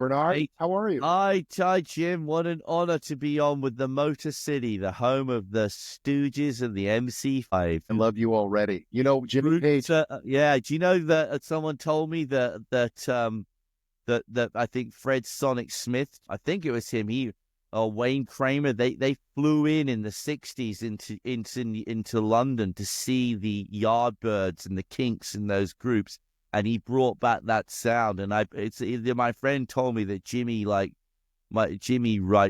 Bernard, Hey, how are you? hi, Jim. What an honor to be on with the Motor City, the home of the Stooges and the MC5. I love you already. You know, Jimmy Roots, Page. yeah. Do you know that someone told me that I think Fred Sonic Smith, I think it was him, he or Wayne Kramer, they flew in the '60s into London to see the Yardbirds and the Kinks in those groups, and he brought back that sound. And my friend told me that Jimmy Wright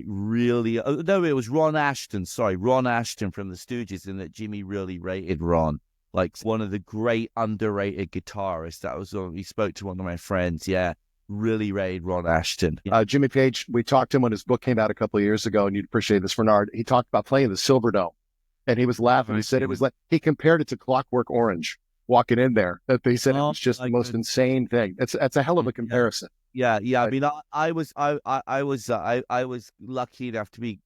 really, no, it was Ron Ashton, sorry, Ron Ashton from the Stooges, and that Jimmy really rated Ron. Like one of the great underrated guitarists. That was he spoke to one of my friends. Yeah, really rated Ron Ashton. Jimmy Page, we talked to him when his book came out a couple of years ago, and you'd appreciate this, Bernard. He talked about playing the Silverdome, and he was laughing. He said it was like, he compared it to Clockwork Orange walking in there. That they said it was just the most insane thing. That's a hell of a comparison. Yeah. I mean, I was lucky enough to be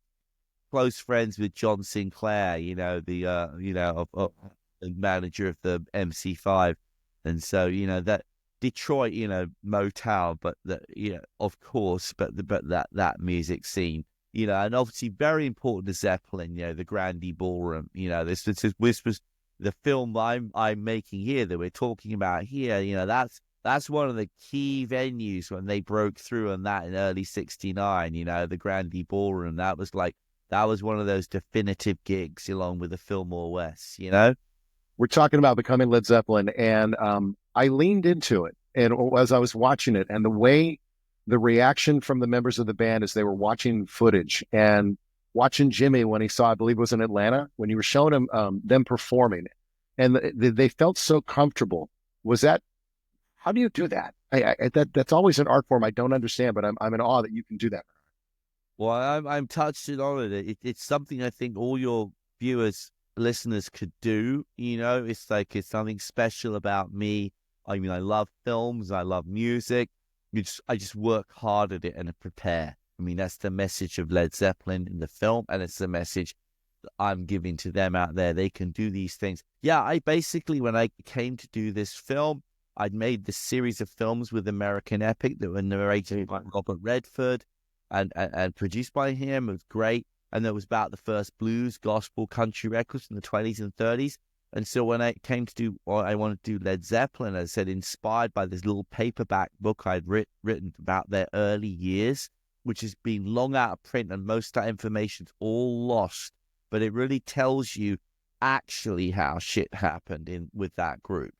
close friends with John Sinclair, the manager of the MC5, and so that Detroit, Motown, but of course, but that music scene, and obviously very important to Zeppelin, the Grande Ballroom, this was the film I'm making here that we're talking about here, that's one of the key venues when they broke through on that in early '69, the Grande Ballroom. That was one of those definitive gigs along with the Fillmore West, We're talking about becoming Led Zeppelin, and I leaned into it. And as I was watching it, and the reaction from the members of the band as they were watching footage and watching Jimmy when he saw, I believe it was in Atlanta, when you were showing him them performing, and they felt so comfortable. How do you do that? That's always an art form I don't understand, but I'm in awe that you can do that. Well, I'm touched and honored. It's something I think all your listeners could do. It's something special about me. I mean, I love films, I love music. I just work hard at it and prepare. I mean, that's the message of Led Zeppelin in the film, and it's the message that I'm giving to them out there. They can do these things. Yeah, I basically, when I came to do this film, I'd made this series of films with American Epic that were narrated by Robert Redford and produced by him. It was great. And that was about the first blues, gospel, country records in the 20s and 30s. And so when I came to do, or I wanted to do Led Zeppelin, as I said, inspired by this little paperback book I'd written about their early years, which has been long out of print, and most of that information's all lost. But it really tells you actually how shit happened with that group.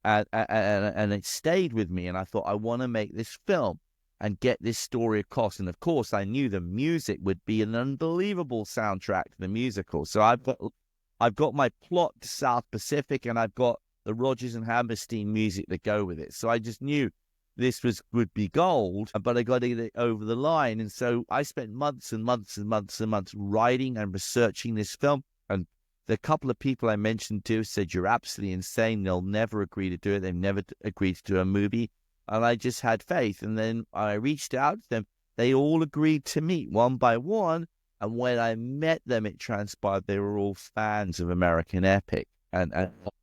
And it stayed with me, and I thought, I want to make this film and get this story across. And of course, I knew the music would be an unbelievable soundtrack to the musical. So I've got my plot to South Pacific, and I've got the Rodgers and Hammerstein music to go with it. So I just knew this would be gold, but I got to get it over the line. And so I spent months and months and months and months writing and researching this film. And the couple of people I mentioned to said, you're absolutely insane. They'll never agree to do it. They've never agreed to do a movie. And I just had faith. And then I reached out to them. They all agreed to meet one by one. And when I met them, it transpired they were all fans of American Epic. And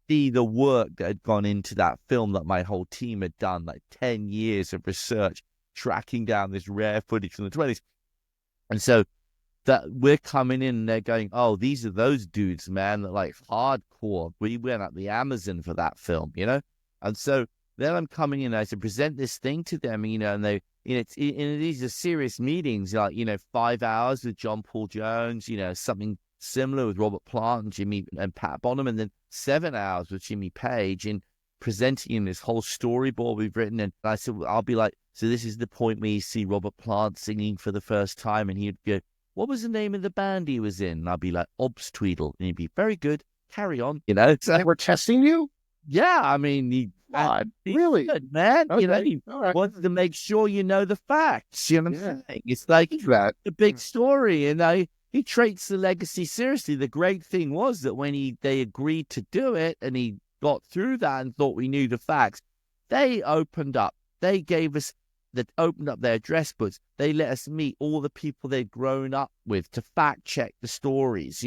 see the work that had gone into that film that my whole team had done, like 10 years of research, tracking down this rare footage from the 20s. And so that we're coming in and they're going, oh, these are those dudes, man, that like hardcore. We went up the Amazon for that film, And so then I'm coming in, I to present this thing to them, and they, these are serious meetings, like, 5 hours with John Paul Jones, something similar with Robert Plant and Jimmy and Pat Bonham, and then 7 hours with Jimmy Page in presenting him this whole storyboard we've written. And I said, well, I'll be like, so this is the point where you see Robert Plant singing for the first time, and he'd go, what was the name of the band he was in? And I'd be like, Obstweedle. And he'd be, very good, carry on, So they were testing you? Yeah, I mean, really good, man. Okay. He All right. wants to make sure you know the facts. You know what I'm saying? It's like that a big story, and he treats the legacy seriously. The great thing was that when they agreed to do it, and he got through that and thought we knew the facts, they opened up. They gave us opened up their address books. They let us meet all the people they'd grown up with to fact check the stories.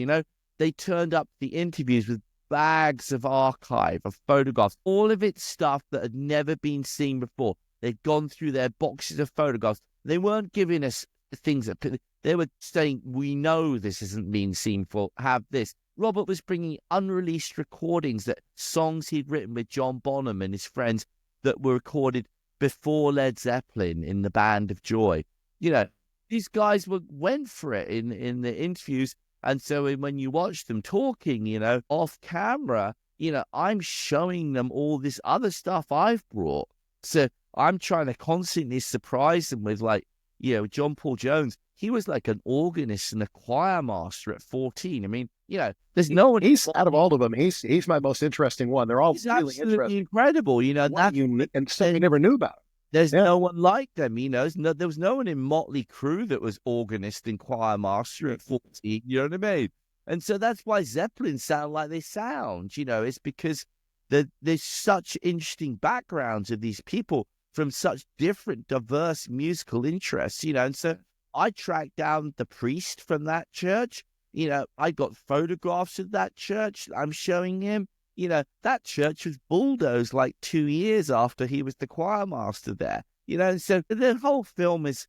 They turned up the interviews with bags of archive, of photographs, all of it stuff that had never been seen before. They'd gone through their boxes of photographs, They weren't giving us things that they were saying, we know this isn't being seen for, have this. Robert was bringing unreleased recordings, that songs he'd written with John Bonham and his friends that were recorded before Led Zeppelin in the Band of Joy. You know, these guys went for it in the interviews. And so when you watch them talking, you know, off camera, you know, I'm showing them all this other stuff I've brought. So I'm trying to constantly surprise them with, like, you know, John Paul Jones. He was like an organist and a choir master at 14. I mean, you know, there's no one. He's out of all of them. He's my most interesting one. They're all really interesting, incredible. You know, that's unique and something you never knew about. There's no one like them. You know, there was no one in Motley Crue that was organist and choir master at 14. You know what I mean? And so that's why Zeppelin sound like they sound. You know, it's because there's such interesting backgrounds of these people from such different, diverse musical interests. You know, and so I tracked down the priest from that church. You know, I got photographs of that church. I'm showing him. You know, that church was bulldozed like 2 years after he was the choir master there. You know, so the whole film is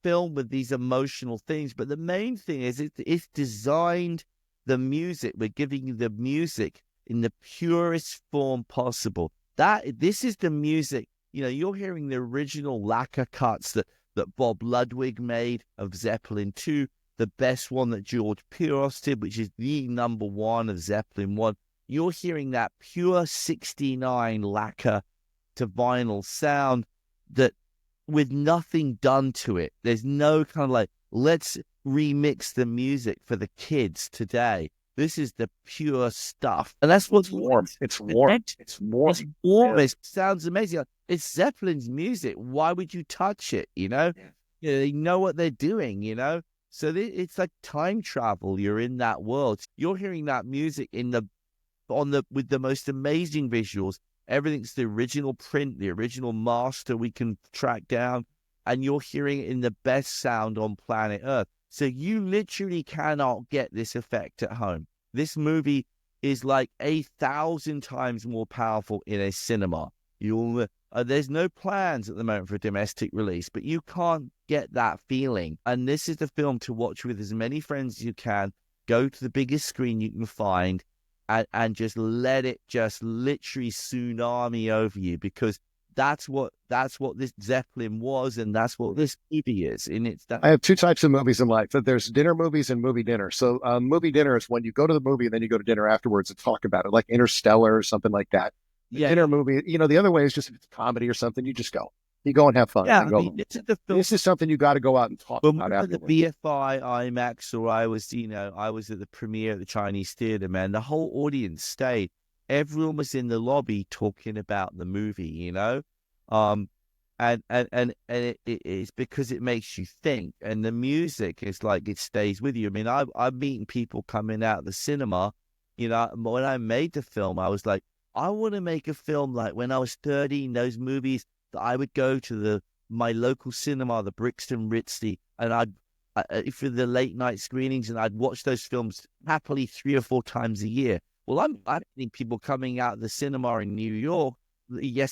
filmed with these emotional things. But the main thing is it's designed the music. We're giving you the music in the purest form possible. This is the music. You know, you're hearing the original lacquer cuts that Bob Ludwig made of Zeppelin 2, the best one that George Piros did, which is the number one of Zeppelin 1. You're hearing that pure 69 lacquer to vinyl sound that with nothing done to it. There's no kind of like, let's remix the music for the kids today. This is the pure stuff. And that's what's warm. It's warm. It's warm. It's warm. Yeah. It sounds amazing. It's Zeppelin's music. Why would you touch it? You know, you know, they know what they're doing, you know? So it's like time travel. You're in that world. You're hearing that music with the most amazing visuals. Everything's the original print, the original master we can track down, and you're hearing it in the best sound on planet Earth. So you literally cannot get this effect at home. This movie is like 1,000 times more powerful in a cinema. There's no plans at the moment for a domestic release, but you can't get that feeling. And this is the film to watch with as many friends as you can. Go to the biggest screen you can find, and just let it just literally tsunami over you, because that's what this Zeppelin was, and that's what this movie is. I have two types of movies in life. There's dinner movies and movie dinner. So movie dinner is when you go to the movie and then you go to dinner afterwards and talk about it, like Interstellar or something like that. Dinner movie, you know, the other way is just if it's comedy or something, you just go. You go and have fun. Yeah, I mean, this is something you got to go out and talk about afterwards. The BFI, IMAX, or I was at the premiere at the Chinese Theatre, man. The whole audience stayed. Everyone was in the lobby talking about the movie, you know? And it's because it makes you think, and the music is like, it stays with you. I mean, I'm meeting people coming out of the cinema, you know. When I made the film, I was like, I want to make a film like when I was 13, those movies that I would go to my local cinema, the Brixton Ritzy, and I'd for the late night screenings, and I'd watch those films happily 3 or 4 times a year. Well, I'm seeing people coming out of the cinema in New York,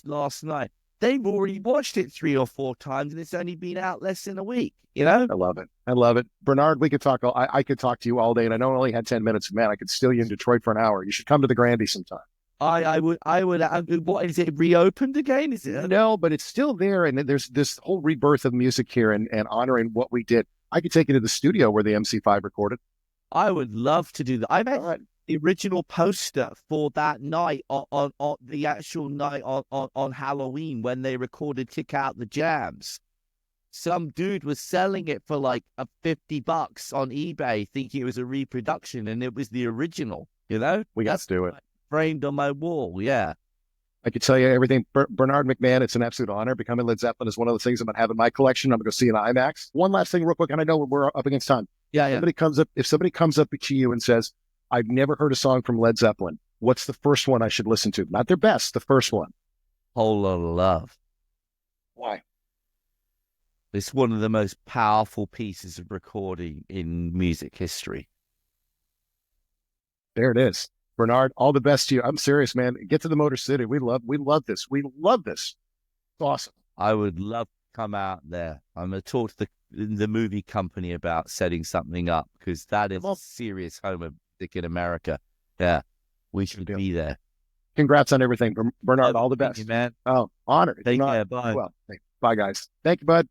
last night. They've already watched it 3 or 4 times, and it's only been out less than a week. You know, I love it. I love it, Bernard. We could talk. I could talk to you all day, and I know I only had 10 minutes. Man, I could steal you in Detroit for an hour. You should come to the Grandy sometime. I would. What is it? Reopened again? Is it? No, but it's still there, and there's this whole rebirth of music here, and honoring what we did. I could take you to the studio where the MC5 recorded. I would love to do that. I've had the original poster for that night on the actual night on Halloween when they recorded "Kick Out the Jams." Some dude was selling it for like $50 on eBay, thinking it was a reproduction, and it was the original. You know, we got to do it. Framed on my wall, yeah. I could tell you everything. Bernard MacMahon, it's an absolute honor. Becoming Led Zeppelin is one of the things I'm going to have in my collection. I'm going to go see an IMAX. One last thing real quick, and I know we're up against time. Yeah. If somebody comes up to you and says, I've never heard a song from Led Zeppelin, what's the first one I should listen to? Not their best, the first one. Whole Lot of Love. Why? It's one of the most powerful pieces of recording in music history. There it is. Bernard, all the best to you. I'm serious, man. Get to the Motor City. We love this. We love this. It's awesome. I would love to come out there. I'm going to talk to the movie company about setting something up, because that is a serious home of music in America. Yeah, we should be there. Congrats on everything, Bernard. All the best, man. Oh, honor. Take care. Bye. Well, bye, guys. Thank you, bud.